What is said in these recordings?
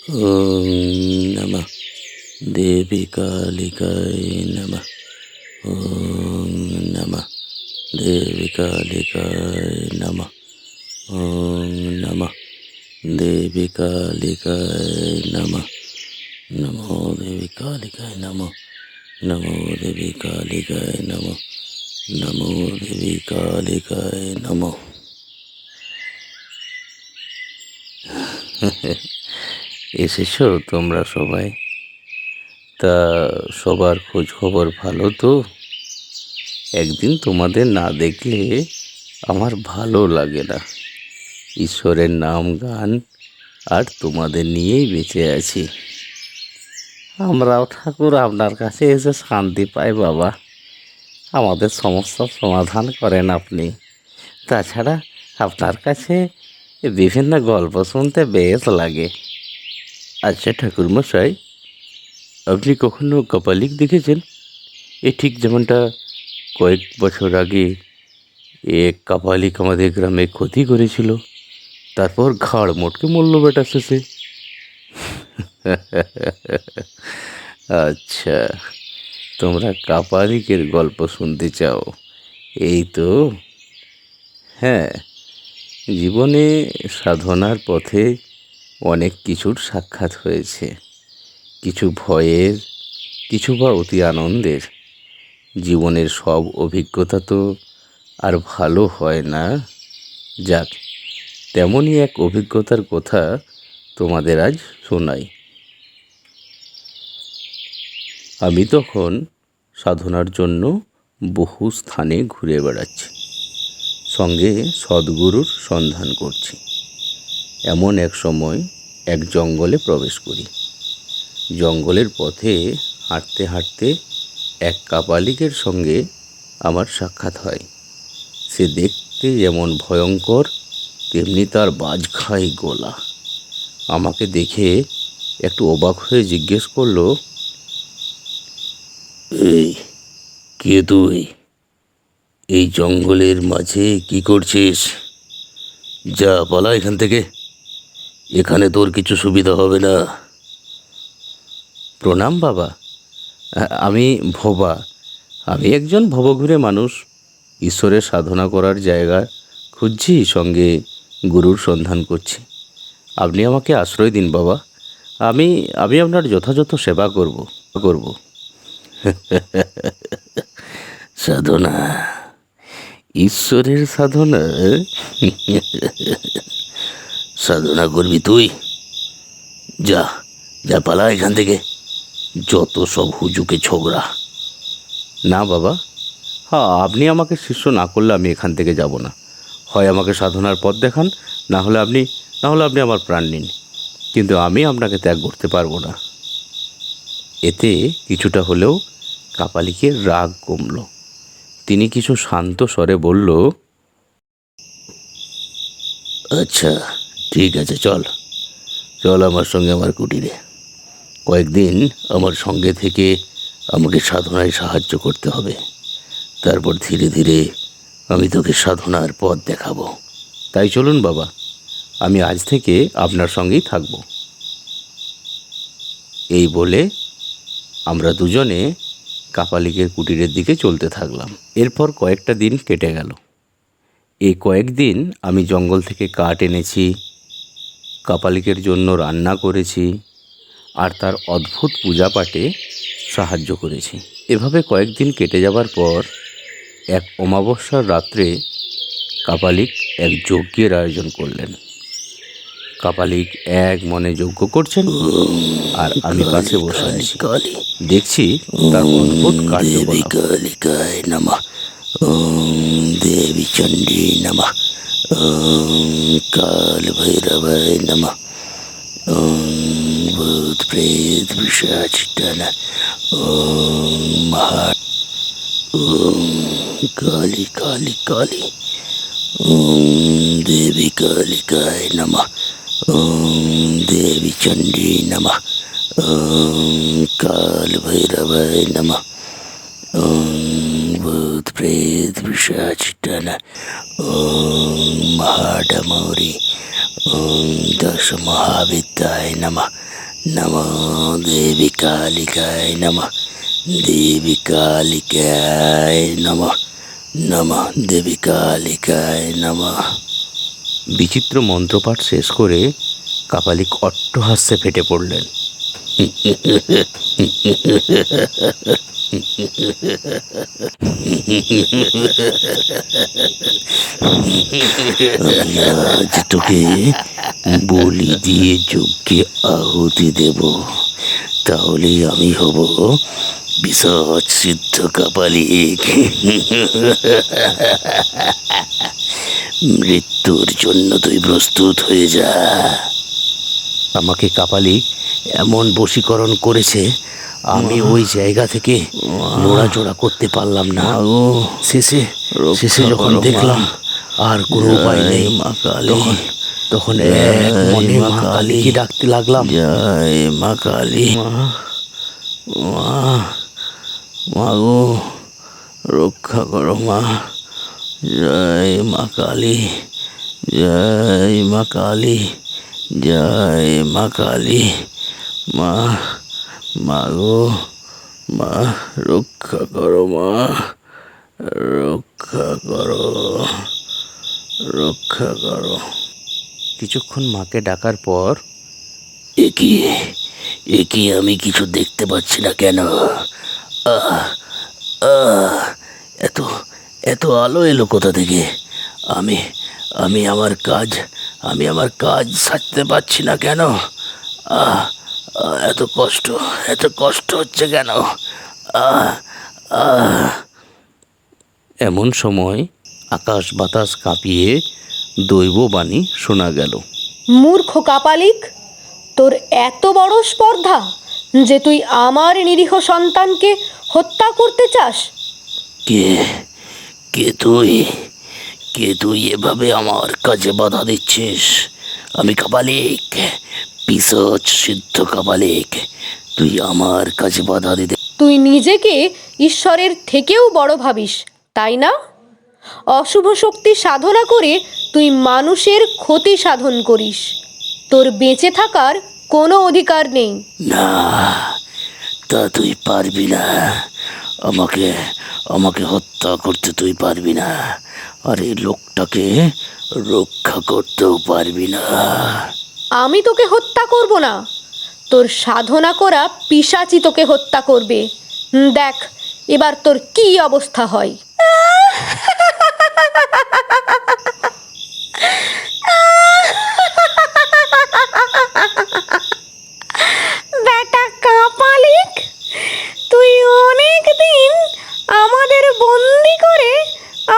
ওম নমঃ দেবী কালিকায় নমঃ। ওম নমঃ দেবী কালিকায় নমঃ। ওম নমঃ দেবী কালিকায় নমঃ। নমো দেবী কালিকায় নমঃ। নমো দেবী কালিকায় নমঃ। নমো দেবী কালিকায় নমঃ। এসেছো তোমরা সবাই? তা সবার খোঁজ খবর ভালো তো? একদিন তোমাদের না দেখলে আমার ভালো লাগে না। ঈশ্বরের নাম গান আর তোমাদের নিয়েই বেঁচে আছি। আমরাও ঠাকুর আপনার কাছে এসে শান্তি পাই বাবা। আমাদের সমস্যার সমাধান করেন আপনি। তাছাড়া আপনার কাছে বিভিন্ন গল্প শুনতে বেশ লাগে। আচ্ছা ঠাকুরমশাই, আপনি কখনো কপালিক দেখেছেন? এ ঠিক যেমনটা কয়েক বছর আগে এক কাপালিক আমাদের গ্রামে ক্ষতি করেছিল, তারপর ঘাড় মোটকে মরল বেটা শেষে। আচ্ছা, তোমরা কাপালিকের গল্প শুনতে চাও, এই তো? হ্যাঁ, জীবনে সাধনার পথে অনেক কিছুর সাক্ষাৎ হয়েছে। কিছু ভয়ের, কিছু বা অতি আনন্দের। জীবনের সব অভিজ্ঞতা তো আর ভালো হয় না। যাক, তেমনই এক অভিজ্ঞতার কথা তোমাদের আজ শোনাই। আমি তখন সাধনার জন্য বহু স্থানে ঘুরে বেড়াচ্ছি, সঙ্গে সদ্গুরুর সন্ধান করছি। এমন এক সময় এক জঙ্গলে প্রবেশ করি। জঙ্গলের পথে হাঁটতে হাঁটতে এক কাপালিকের সঙ্গে আমার সাক্ষাৎ হয়। সে দেখতে যেমন ভয়ঙ্কর, তেমনি তার বাজখাই গলা। আমাকে দেখে একটু অবাক হয়ে জিজ্ঞেস করলো, এই কে তুই? এই জঙ্গলের মাঝে কি করছিস? যা পালা এখান থেকে, এখানে তোর কিছু সুবিধা হবে না। প্রণাম বাবা, আমি ভোবা। আমি একজন ভবঘুরে মানুষ। ঈশ্বরের সাধনা করার জায়গা খুঁজছি, সঙ্গে গুরুর সন্ধান করছি। আপনি আমাকে আশ্রয় দিন বাবা। আমি আমি আপনার যথাযথ সেবা করব। সাধনা, ঈশ্বরের সাধনা? সাধনা করবি তুই? যা যা পালা এখান থেকে, যত সব হুজুকে ছোকরা। না বাবা, হ্যাঁ, আপনি আমাকে শিষ্য না করলে আমি এখান থেকে যাব না। হয় আমাকে সাধনার পথ দেখান, না হলে আপনি আমার প্রাণ নিন, কিন্তু আমি আপনাকে ত্যাগ করতে পারবো না। এতে কিছুটা হলেও কাপালিকের রাগ কমল। তিনি কিছু শান্ত স্বরে বলল, আচ্ছা ঠিক আছে, চল চল আমার সঙ্গে আমার কুটিরে। কয়েকদিন আমার সঙ্গে থেকে আমাকে সাধনায় সাহায্য করতে হবে। তারপর ধীরে ধীরে আমি তোকে সাধনার পথ দেখাবো। তাই চলুন বাবা, আমি আজ থেকে আপনার সঙ্গেই থাকব। এই বলে আমরা দুজনে কাপালিকের কুটিরের দিকে চলতে থাকলাম। এরপর কয়েকটা দিন কেটে গেল। এই কয়েকদিন আমি জঙ্গল থেকে কাঠ এনেছি, কাপালিকের জন্য রান্না করেছি, আর তার অদ্ভুত পূজা পাঠে সাহায্য করেছি। এভাবে কয়েকদিন কেটে যাবার পর এক অমাবস্যার রাত্রে কাপালিক এক যজ্ঞের আয়োজন করলেন। কাপালিক এক মনে যজ্ঞ করছেন, আর আমি পাশে বসে আছি, দেখছি তার অদ্ভুত কার্যকলাপ। কালিকায় নমঃ। ওম দেবী চণ্ডী নমঃ। ওম কাল ভৈরবায় নমঃ। ওম ভূত প্রেত পিশাচ ডানা। ওম মহা। ওম কালী কালী কালী। ওম দেবী কালিকায় নমঃ। ওম দেবী চণ্ডী নমঃ। ওম কাল ভৈরবায় নমঃ। ওম ভূত প্রেত পিশাচ ডানা। ওম মহাডমৌরি। ওম দশ মহাবিদ্যায় নমঃ। নমো দেবী কালিকায় নমঃ, দেবী কালিকায় নমঃ, নমঃ দেবী কালিকায় নমঃ। বিচিত্র মন্ত্রপাঠ শেষ করে কাপালিক অট্টহাস্যে ফেটে পড়লেন। আমি আজ তোকে বলি দিয়ে যজ্ঞে আহুতি দেব, তাহলেই আমি হব বিশদ সিদ্ধ কাপালিক। মৃত্যুর জন্য তুই প্রস্তুত হয়ে যা। আমাকে কাপালিক এমন বশীকরণ করেছে, আমি ওই জায়গা থেকে নড়াচড়া করতে পারলাম না। শেষে শেষে যখন দেখলাম আর কোনো উপায় নেই, তখন এক মনে মা কালীকে ডাকতে লাগলাম। জয় মা কালী। মা, মা গো, রক্ষা করো মা। জয় মা কালী, জয় মা কালী, জয় মা কালী। মা, মা গো, মা রক্ষা করো মা, রক্ষা করো, রক্ষা করো। কিছুক্ষণ মাকে ডাকার পর, একি আমি কিছু দেখতে পাচ্ছি না কেন? আহ আহ এত এত আলো এলো কোথা থেকে? আমি আমি আমার কাজ সারতে পারছি না কেন? আহ এত কষ্ট হচ্ছে কেন? আহ আহ এমন সময় আকাশ বাতাস কাঁপিয়ে দৈববাণী শোনা গেল। মূর্খ কাপালিক, তোর এত বড় স্পর্ধা যে তুই আমার নিরীহ সন্তানকে হত্যা করতে চাস? কে তুই এভাবে আমার কাজে বাধা দিচ্ছিস? আমি কাপালিক, পিশাচ সিদ্ধ কাপালিক। তুই আমার কাজে বাধা দিতে? তুই নিজেকে ঈশ্বরের থেকেও বড় ভাবিস, তাই না? অশুভ শক্তি সাধনা করে তুই মানুষের ক্ষতি সাধন করিস। তোর বেঁচে থাকার কোনো অধিকার নেই। না, তা তুই পারবি না। আমাকে হত্যা করতে তুই পারবি না, আর এই লোকটাকে রক্ষা করতেও পারবি না। আমি তোকে হত্যা করব না, তোর সাধনা করা পিশাচই তোকে হত্যা করবে। দেখ এবার তোর কি অবস্থা হয়। বেটা কাপালিক, তুই অনেক দিন আমাদের বন্দি করে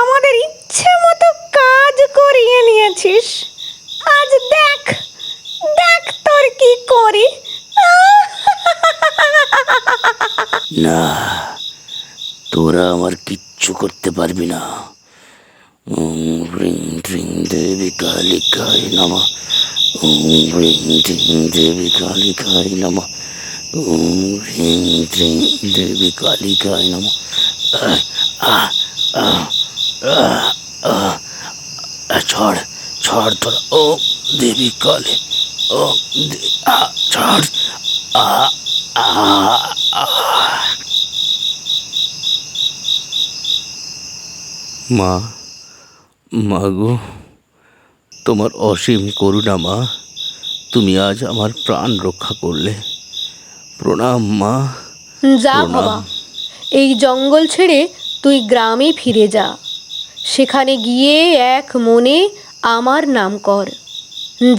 আমাদের ইচ্ছে মতো কাজ করিয়ে নিয়েছিস। আজ দেখ দেখ তোর কি করি। না, তোরা আমার কিচ্ছু করতে পারবি না। ওম হ্রিং হ্রিং দেবী কালিকায় নমঃ, ওম হ্রিং হ্রিং দেবী কালিকায় নমঃ, ওম হ্রিং হ্রিং দেবী কালিকায় নমঃ। ছাড় তোরা। ও দেবী কালী, ও ছাড়। মা গো, তোমার অসীম করুণা মা। তুমি আজ আমার প্রাণ রক্ষা করলে। প্রণাম মা। যা বাবা, এই জঙ্গল ছেড়ে তুই গ্রামে ফিরে যা। সেখানে গিয়ে এক মনে আমার নাম কর।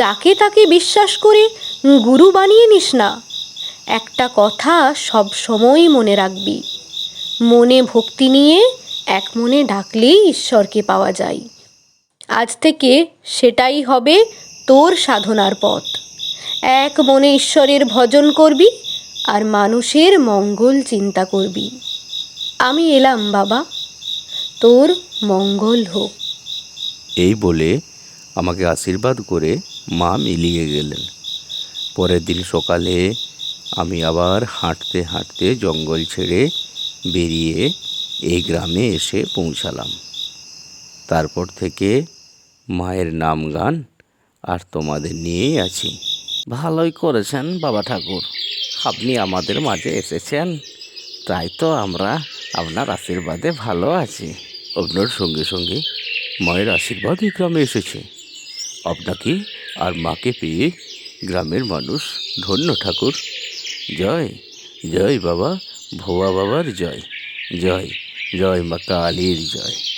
যাকে তাকে বিশ্বাস করে গুরু বানিয়ে নিস না। একটা কথা সব সময় মনে রাখবি, মনে ভক্তি নিয়ে এক মনে ডাকলেই ঈশ্বরকে পাওয়া যায়। আজ থেকে সেটাই হবে তোর সাধনার পথ। এক মনে ঈশ্বরের ভজন করবি আর মানুষের মঙ্গল চিন্তা করবি। আমি এলাম বাবা, তোর মঙ্গল হোক। এই বলে আমাকে আশীর্বাদ করে মা মিলিয়ে গেলেন। পরের দিন সকালে আমি আবার হাঁটতে হাঁটতে জঙ্গল ছেড়ে বেরিয়ে এই গ্রামে এসে পৌঁছালাম। তারপর থেকে মায়ের নাম গান আর তোমাদের নিয়েই আছি। ভালোই করেছেন বাবা ঠাকুর, আপনি আমাদের মাঝে এসেছেন, তাই তো আমরা আপনার আশীর্বাদে ভালো আছি। আপনার সঙ্গে সঙ্গে মায়ের আশীর্বাদ এই গ্রামে এসেছে। আপনাকে আর মাকে পেয়ে গ্রামের মানুষ ধন্য ঠাকুর। জয় জয় বাবা, ভোয়া বাবার জয়, জয় জয় মা কালীর জয়।